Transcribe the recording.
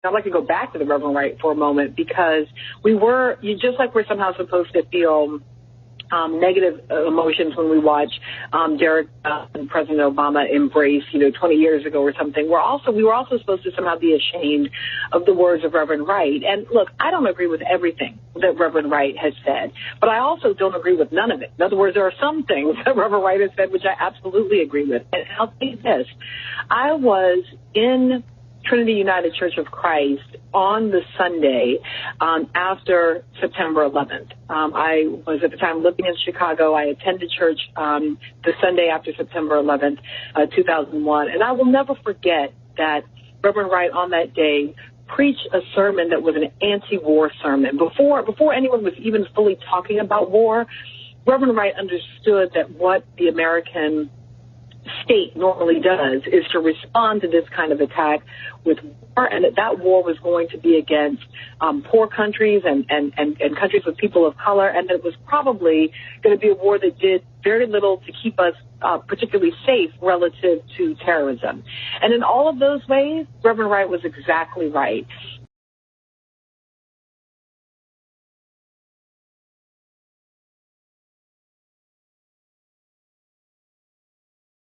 I'd like to go back to the Reverend Wright for a moment, because just like we're somehow supposed to feel negative emotions when we watch Derek and President Obama embrace, 20 years ago or something. We were also supposed to somehow be ashamed of the words of Reverend Wright. And look, I don't agree with everything that Reverend Wright has said, but I also don't agree with none of it. In other words, there are some things that Reverend Wright has said which I absolutely agree with. And I'll say this: I was in Trinity United Church of Christ on the Sunday after September 11th. I was at the time living in Chicago. I attended church the Sunday after September 11th, 2001. And I will never forget that Reverend Wright on that day preached a sermon that was an anti-war sermon. Before anyone was even fully talking about war, Reverend Wright understood that what the American state normally does is to respond to this kind of attack with war, and that war was going to be against poor countries and countries with people of color, and it was probably going to be a war that did very little to keep us particularly safe relative to terrorism. And in all of those ways, Reverend Wright was exactly right.